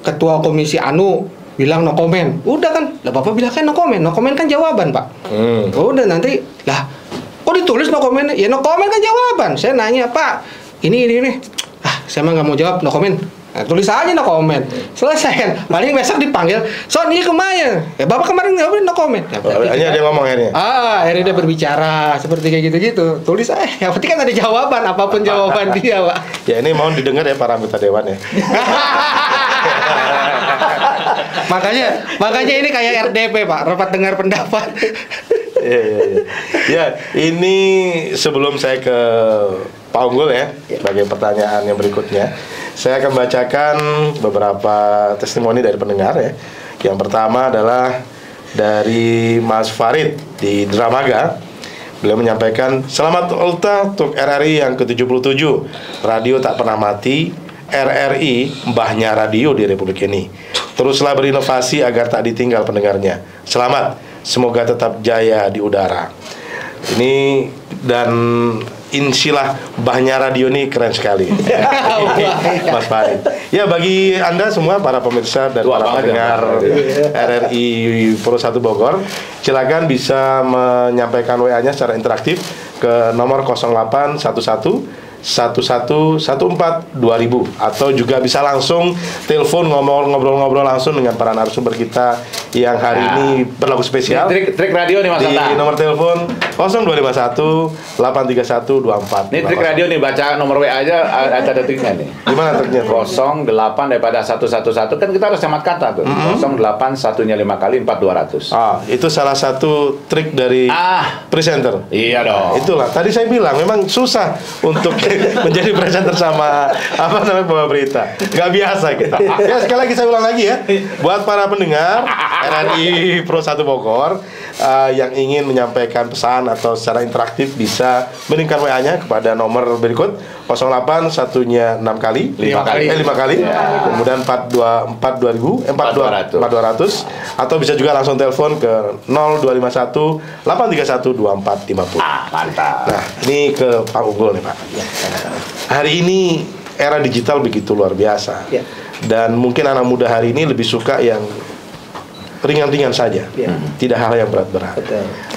ketua komisi anu bilang no komen, udah kan, lah bapak bilang kan no komen kan jawaban Pak. Udah nanti lah, kok ditulis no komen? Ya no komen kan jawaban. Saya nanya Pak, ini, saya mah nggak mau jawab, no komen. Nah, tulis aja no komen, selesai kan. Paling besok dipanggil, Son ini kemana? Ya bapak kemarin nggak no komen. Hanya dia ngomong akhirnya. Akhirnya dia berbicara seperti kayak gitu-gitu. Tulis aja, yang penting kan ada jawaban, apapun jawaban dia Pak. Ya ini mohon didengar ya para anggota dewan ya. makanya ini kayak RDP Pak, rapat dengar pendapat. Ya, ini sebelum saya ke Pak Unggul ya, sebagai pertanyaan yang berikutnya, saya akan bacakan beberapa testimoni dari pendengar ya. Yang pertama adalah dari Mas Farid di Dramaga. Beliau menyampaikan, selamat ultah untuk RRI yang ke-77. Radio tak pernah mati. RRI mbahnya radio di Republik ini. Teruslah berinovasi agar tak ditinggal pendengarnya. Selamat, semoga tetap jaya di udara. Ini dan insilah mbahnya radio ini keren sekali. Mas Farid. Ya, bagi Anda semua para pemirsa dan para pendengar RRI Pro 1 Bogor, silakan bisa menyampaikan WA-nya secara interaktif ke nomor 0811 1114 2000, atau juga bisa langsung telepon ngobrol-ngobrol langsung dengan para narasumber kita yang hari ini berlaku spesial. Trik radio nih Mas Anta. Di nomor telepon 0251 831 24. Ini trik radio nih, baca nomor WA aja ada detiknya nih. Gimana triknya? 08 daripada 111 kan kita harus hemat kata tuh. 08 satunya 5 kali 4200. Itu salah satu trik dari presenter. Iya dong. Itulah tadi saya bilang memang susah untuk menjadi presenter sama bawa berita. Gak biasa kita. Ya, sekali lagi saya ulang lagi ya. Buat para pendengar RRI Pro 1 Bogor yang ingin menyampaikan pesan atau secara interaktif bisa mengirimkan WA-nya kepada nomor berikut 08 satunya 6 kali 5 kali kemudian 4200 atau bisa juga langsung telepon ke 0251 831 2450. Mantap. Nah, ini ke Pak Unggul nih Pak. Hari ini era digital begitu luar biasa. Dan mungkin anak muda hari ini lebih suka yang ringan-ringan saja, tidak hal yang berat-berat.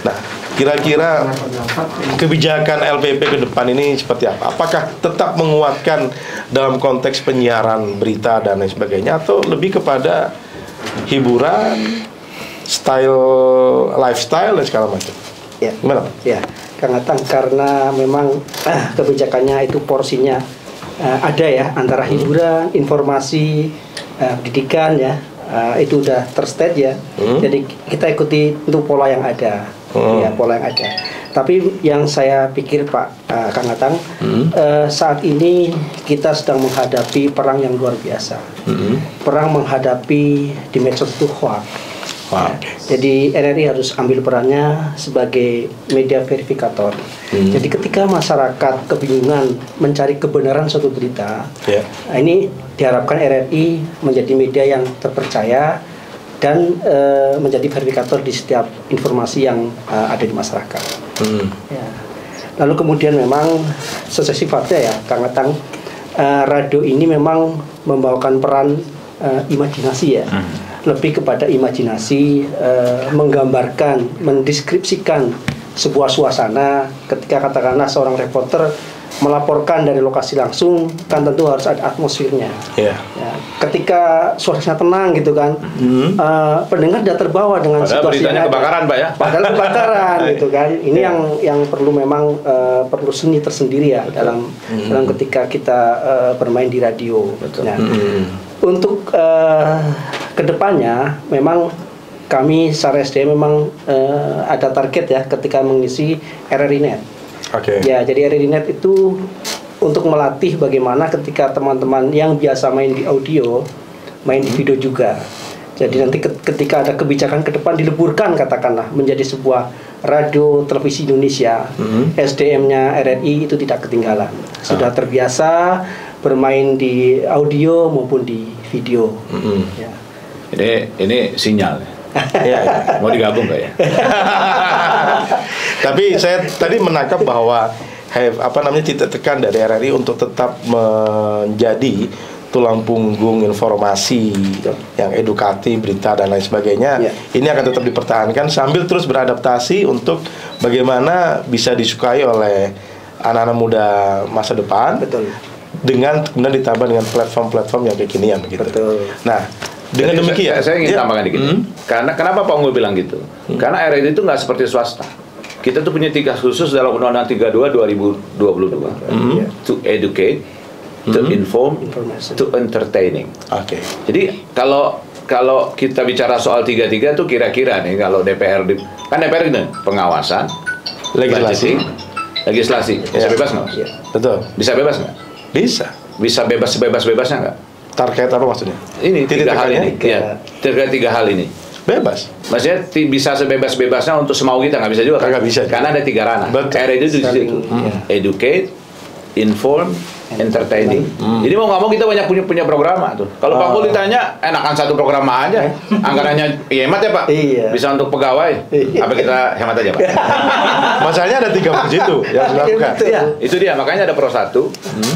Nah, kira-kira kebijakan LPP ke depan ini seperti apa? Apakah tetap menguatkan dalam konteks penyiaran berita dan lain sebagainya, atau lebih kepada hiburan, lifestyle dan segala macam? Gimana Pak? Ya, Kang Atang, karena memang kebijakannya itu porsinya ada ya, antara hiburan, informasi, pendidikan ya. Itu udah terstate ya. Jadi kita ikuti untuk pola yang ada, ya, pola yang ada. Tapi yang saya pikir Pak Kang Atang, saat ini kita sedang menghadapi perang yang luar biasa. Perang menghadapi di medsos itu hoax. Jadi RRI harus ambil perannya sebagai media verifikator. Jadi ketika masyarakat kebingungan mencari kebenaran suatu berita, ini diharapkan RRI menjadi media yang terpercaya dan menjadi verifikator di setiap informasi yang ada di masyarakat. Ya. Lalu kemudian memang sesuai sifatnya ya, Kang Atang, radio ini memang membawakan peran imajinasi ya. Lebih kepada imajinasi, menggambarkan, mendeskripsikan sebuah suasana. Ketika katakanlah seorang reporter melaporkan dari lokasi langsung, kan tentu harus ada atmosfernya. Ya, ketika suasana tenang gitu kan, pendengar tidak terbawa dengan situasi yang kebakaran Pak ya. Padahal kebakaran gitu kan. Ini yang perlu memang perlu seni tersendiri ya dalam ketika kita bermain di radio. Nah, untuk kedepannya memang kami secara SDM memang ada target ya ketika mengisi RRI Net. Ya, jadi RRI Net itu untuk melatih bagaimana ketika teman-teman yang biasa main di audio, main di video juga. Jadi nanti ketika ada kebijakan ke depan dileburkan katakanlah menjadi sebuah radio televisi Indonesia, SDM-nya RRI itu tidak ketinggalan. Sudah terbiasa bermain di audio maupun di video. Ya. Ini sinyal. Ya, ya. Mau digabung nggak ya? Tapi saya tadi menangkap bahwa titik tekan dari RRI untuk tetap menjadi tulang punggung informasi yang edukatif, berita dan lain sebagainya. Ini akan tetap dipertahankan sambil terus beradaptasi untuk bagaimana bisa disukai oleh anak-anak muda masa depan. Betul. Dengan kemudian ditambah dengan platform-platform yang kekinian begitu. Betul. Nah, dengan demikian saya ingin tambahkan dikit. Karena kenapa Pak Unggul bilang gitu? Karena RRI itu nggak seperti swasta. Kita tuh punya tugas khusus dalam Undang-Undang 32 2022. To educate, to inform, to entertaining. Oke. Jadi kalau kita bicara soal 33 tuh kira-kira nih kalau DPR kan DPR ini pengawasan, Legislasi. legislasi bisa bebas nggak? Betul. Bisa bebas nggak? Bisa bebas sebebas-bebasnya nggak? Target apa maksudnya? Ini Titik tiga hal tekannya? ini. Ya, terkait tiga hal ini. Bebas. Maksudnya bisa sebebas-bebasnya untuk semau kita nggak bisa juga kan? Nggak bisa. Karena ada tiga ranah. RRI itu di situ. Educate, inform, entertaining. Jadi mau nggak mau kita banyak punya program tuh. Kalau Pak Unggul ditanya, enakan satu program aja. Anggarannya hemat ya Pak. Iya. Bisa untuk pegawai. Apa kita hemat aja Pak? Masalahnya ada 3 situ yang dilakukan. Itu dia. Makanya ada Pro 1,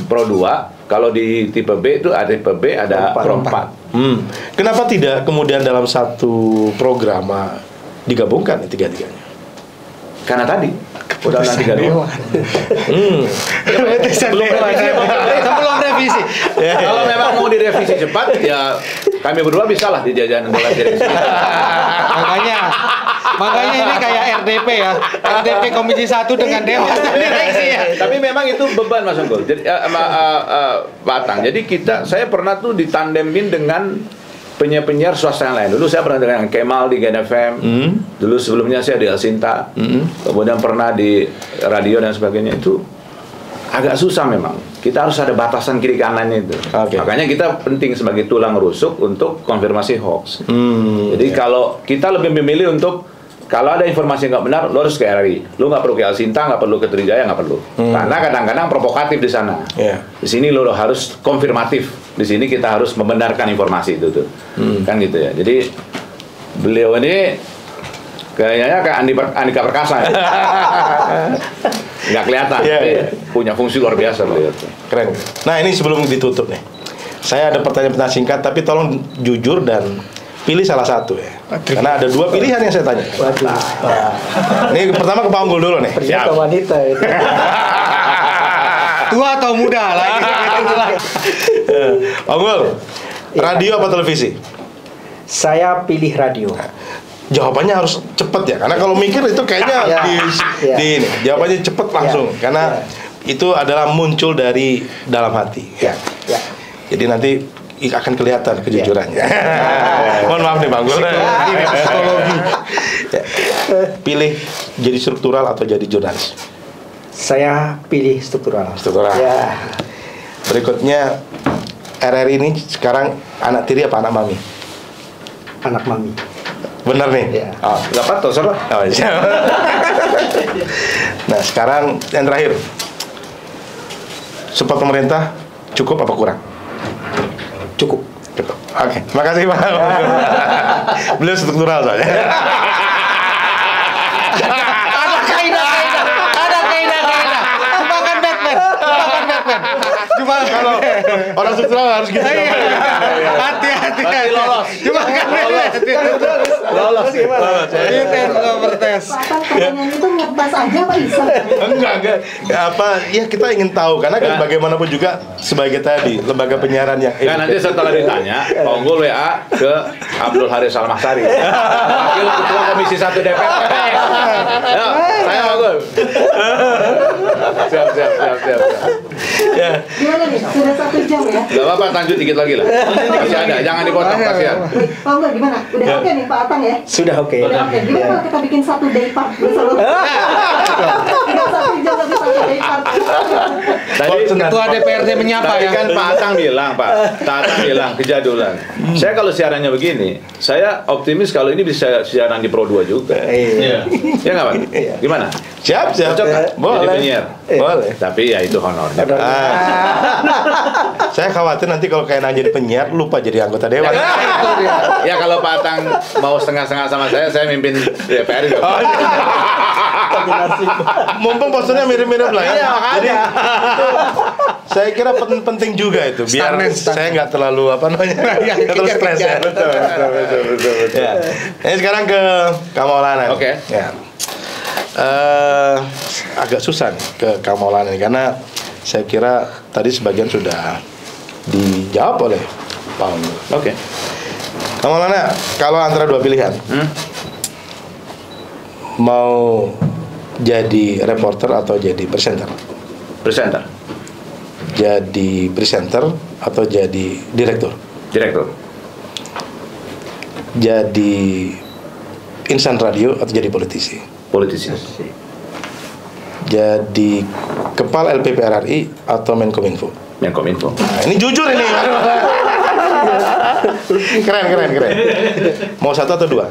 Pro 2. Kalau di tipe B itu ada tipe B, ada Pro 4. Kenapa tidak kemudian dalam satu program digabungkan tiga-tiganya? Karena tadi udah nanti gaduh. Sebelum revisi. Kalau memang mau direvisi cepat, ya kami berdua bisa lah di jajanan dewan direksi. Makanya ini kayak RDP ya, RDP Komisi 1 dengan Dewan Direksi ya. Tapi memang itu beban Mas Unggul. Jadi Batang. Jadi saya pernah tuh ditandemin dengan penyiar-penyiar swasta yang lain. Dulu saya pernah dengan Kemal di Gen FM. Dulu sebelumnya saya di Alsinta. Kemudian pernah di radio dan sebagainya. Itu agak susah memang. Kita harus ada batasan kiri kanannya itu. Makanya kita penting sebagai tulang rusuk untuk konfirmasi hoax. Jadi kalau kita lebih memilih untuk kalau ada informasi yang nggak benar, lo harus ke RRI. Lo nggak perlu ke Alsinta, nggak perlu ke Trijaya, nggak perlu. Karena kadang-kadang provokatif di sana. Di sini lo harus konfirmatif. Di sini kita harus membenarkan informasi itu tuh. Kan gitu ya. Jadi beliau ini kayaknya kayak Andika Perkasa ya. Nggak kelihatan. Tapi punya fungsi luar biasa beliau tuh. Keren. Nah ini sebelum ditutup nih, saya ada pertanyaan singkat, tapi tolong jujur dan pilih salah satu ya. Karena ada 2 pilihan yang saya tanya. Ini pertama ke Pak Unggul dulu nih. Ternyata wanita itu. Tua atau muda lagi. Pak Unggul, radio apa televisi? Saya pilih radio. Jawabannya harus cepet ya, karena kalau mikir itu kayaknya di ini. Jawabannya cepet langsung, karena itu adalah muncul dari dalam hati. Jadi nanti akan kelihatan kejujurannya. Mohon maaf nih Bang Gul. Psikologi. Pilih jadi struktural atau jadi jurnalis? Saya pilih struktural. Struktural. Ya. Berikutnya RRI ini sekarang anak tiri apa anak mami? Anak mami. Bener nih? Ya. Oh, Nggak patut, salah. oh, iya. Nah sekarang yang terakhir, support pemerintah cukup apa kurang? Cukup. Oke, terima kasih Pak. Beliau struktural soalnya. Ada kaidah. Jebakan Batman. Cuma Kalau orang struktural harus gitu. hati-hati. Lolos. Jebakan Batman. Lolos. Tes overtes. Pak, pertanyaan itu ngepas aja Pak Isa. Enggak. Ya kita ingin tahu karena kan bagaimanapun juga sebagai tadi lembaga penyiaran yang Nah nanti setelah ditanya, Pak Unggul WA ke Abdul Haris Almahsari, Wakil Ketua Komisi 1 DPR. Ya, saya Pak Unggul. Siap. ya. Gimana nih? Sudah 1 jam ya? Gak apa-apa, lanjut dikit lagi lah. Masih ada, jangan dipotong, kasihan. Pak Unggul gimana? Udah oke nih Pak Atang ya? Sudah oke. Udah oke. Gimana kalau kita bikin 1 day part bersama? Tidak 1 jam tapi 1 day part. Tadi Ketua DPRD menyapa tadi ya. kan Pak Atang bilang, Pak Atang bilang kejadulan. Saya kalau siarannya begini, saya optimis kalau ini bisa siaran di Pro 2 juga. Iya. Ya nggak Pak? Gimana? Siap. Cocok nggak? Jadi Boleh. penyiar. Boleh. Tapi ya itu honornya. Saya khawatir nanti kalau kayak nanya jadi penyiar lupa jadi anggota dewan. Ya kalau Pak Atang mau setengah-setengah sama saya mimpin DPR juga. Oh, iya. Mumpung posturnya mirip-mirip lah ya. Iya, makanya. Jadi itu saya kira penting juga itu biar Stuntman. saya nggak terlalu nggak terlalu stres ya. Betul. Ya. Ini sekarang ke Kamaulana. Oke. Ya. Agak susah nih ke Kamaulana karena saya kira tadi sebagian sudah dijawab oleh Pak Unggul. Oke. Kamaulana, kalau antara dua pilihan, mau jadi reporter atau jadi presenter? Presenter. Jadi presenter atau jadi direktur? Direktur. Jadi insan radio atau jadi politisi? Politisi. Jadi kepala LPP RRI atau Menkominfo? Menkominfo. Nah, ini jujur ini. Keren. Mau satu atau dua?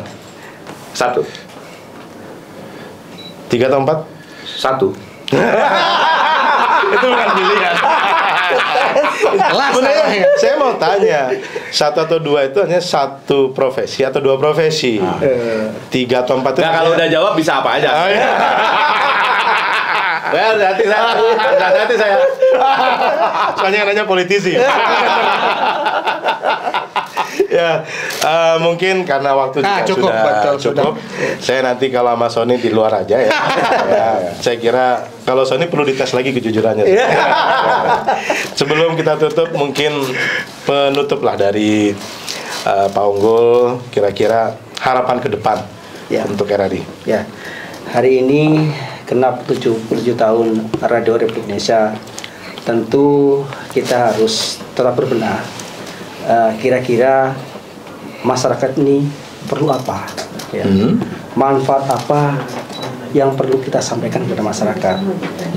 1. 3 atau 4? 1. Itu bukan pilihan. Kelas Sebenarnya namanya. saya mau tanya, 1 atau 2 itu hanya satu profesi atau 2 profesi? 3 atau 4 itu Nah, kalau udah jawab bisa apa aja. Oh, iya. Hati saya. Soalnya yang nanya politisi. Ya, mungkin karena waktu juga cukup, sudah betul, cukup. Saya nanti kalau sama Sony di luar aja ya. Saya kira kalau Sony perlu dites lagi kejujurannya. Sebelum kita tutup, mungkin penutup lah dari Pak Unggul, kira-kira harapan ke depan untuk RRI. Ya, hari ini genap 77 tahun Radio Republik Indonesia. Tentu kita harus tetap berbenah. Kira-kira masyarakat ini perlu apa? Ya. Manfaat apa yang perlu kita sampaikan kepada masyarakat?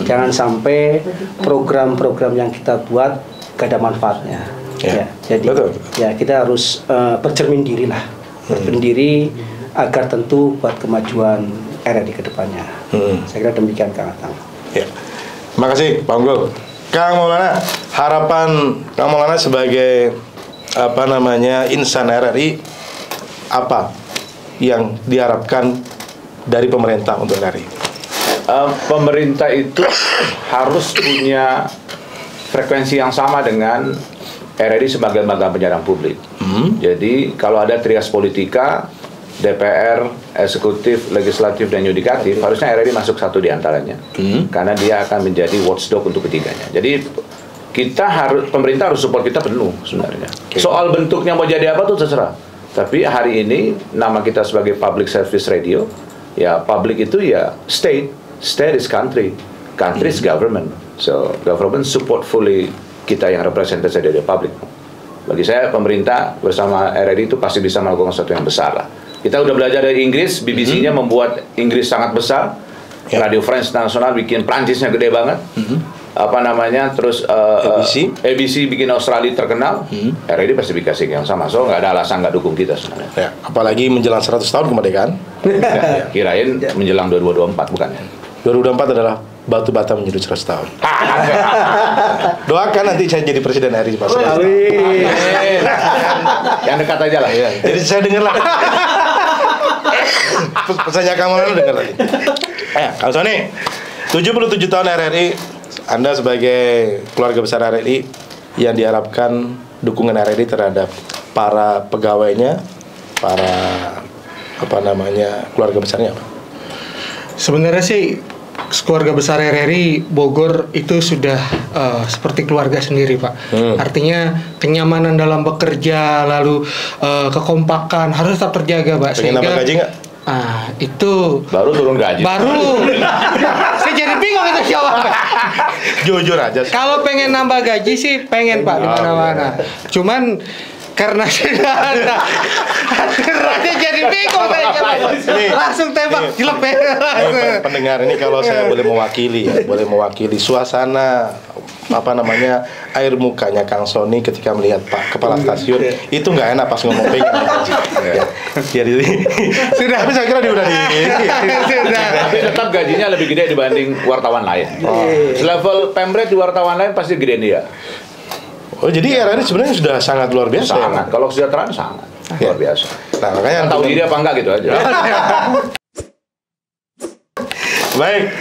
Jangan sampai program-program yang kita buat gak ada manfaatnya. Ya, jadi betul. ya kita harus bercermin diri lah, bercermin diri agar tentu buat kemajuan RRI ke depannya. Saya kira demikian Kang Atang. Ya. Terima kasih Pak Unggul. Kang Maulana, harapan Kang Maulana sebagai insan RRI, apa yang diharapkan dari pemerintah untuk RRI? Pemerintah itu harus punya frekuensi yang sama dengan RRI sebagai lembaga penyiaran publik. Jadi kalau ada trias politika, DPR, eksekutif, legislatif, dan yudikatif, harusnya RRI masuk satu di antaranya, karena dia akan menjadi watchdog untuk ketiganya. Jadi pemerintah harus support kita penuh sebenarnya. Soal bentuknya mau jadi apa tuh terserah. Tapi hari ini nama kita sebagai public service radio, ya public itu ya state is country is government. So government support fully kita yang representasi dari public. Bagi saya pemerintah bersama RRI itu pasti bisa melakukan sesuatu yang besar lah. Kita udah belajar dari Inggris, BBC-nya membuat Inggris sangat besar. Radio France International bikin Prancisnya gede banget. Terus ABC bikin Australia terkenal. RRI pasti dikasih yang sama. So nggak ada alasan nggak dukung kita sebenarnya. Ya, apalagi menjelang 100 tahun kemerdekaan. Kirain menjelang 2024 bukan? 2024 adalah batu bata menyudut 100 tahun. Doakan nanti saya jadi presiden RRI Pak. Yang dekat aja lah. Ya. Jadi saya dengar lah. Pesannya kamu lalu dengar lagi. Kang Sony, 77 tahun RRI, Anda sebagai keluarga besar RRI yang diharapkan dukungan RRI terhadap para pegawainya, para keluarga besarnya apa? Sebenarnya sih keluarga besar RRI Bogor itu sudah seperti keluarga sendiri, Pak. Artinya kenyamanan dalam bekerja, lalu kekompakan harus tetap terjaga, Pak. Pengen nambah gaji nggak? Itu baru turun gaji. Saya jadi bingung itu jawab. Jujur aja. Kalau pengen nambah gaji sih pengen, Pak, di mana-mana. Cuman karena sudah ada hadirnya jadi bingung kayaknya. Langsung tembak jelek ya. Pendengar ini kalau saya boleh mewakili ya, boleh mewakili suasana apa namanya air mukanya Kang Sony ketika melihat Pak Kepala Stasiun itu nggak enak pas ngomong pengen ya. Jadi sudah saya kira dia udah di Tapi tetap gajinya lebih gede dibanding wartawan lain. Level pemret di wartawan lain pasti gedein dia. Oh jadi RRI sebenarnya sudah sangat luar biasa. Sangat. Kalau kesejahteraan sangat luar biasa. Nah makanya Tahu diri apa enggak gitu aja. Baik,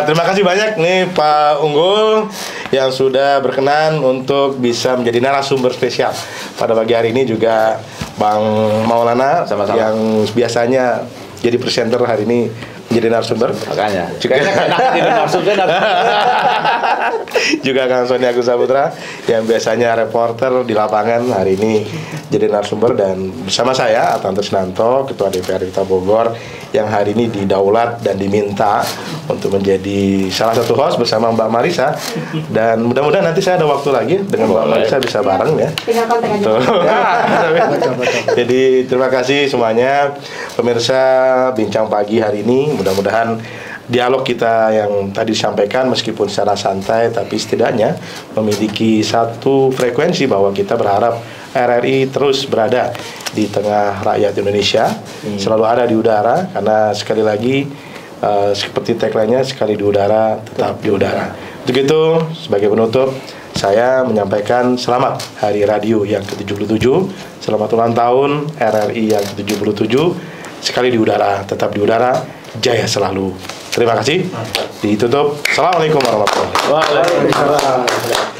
terima kasih banyak nih Pak Unggul yang sudah berkenan untuk bisa menjadi narasumber spesial pada pagi hari ini, juga Bang Maulana Sama-sama. yang biasanya jadi presenter hari ini menjadi narasumber. Makanya. Juga juga Kang Sony Agus Saputra yang biasanya reporter di lapangan hari ini jadi narasumber, dan bersama saya Atan Trisnanto, Ketua DPRD Kota Bogor, yang hari ini didaulat dan diminta untuk menjadi salah satu host bersama Mbak Marisa, dan mudah-mudahan nanti saya ada waktu lagi dengan Mbak Marisa bisa bareng ya. Tinggal kontak aja. Jadi terima kasih semuanya pemirsa Bincang Pagi hari ini. Mudah-mudahan dialog kita yang tadi disampaikan meskipun secara santai tapi setidaknya memiliki satu frekuensi bahwa kita berharap RRI terus berada di tengah rakyat Indonesia, selalu ada di udara, karena sekali lagi seperti tagline-nya, sekali di udara tetap di udara. Untuk itu sebagai penutup saya menyampaikan selamat Hari Radio yang ke-77, selamat ulang tahun RRI yang ke-77, sekali di udara tetap di udara, jaya selalu. Terima kasih. Ditutup. Assalamualaikum warahmatullahi wabarakatuh. Waalaikumsalam.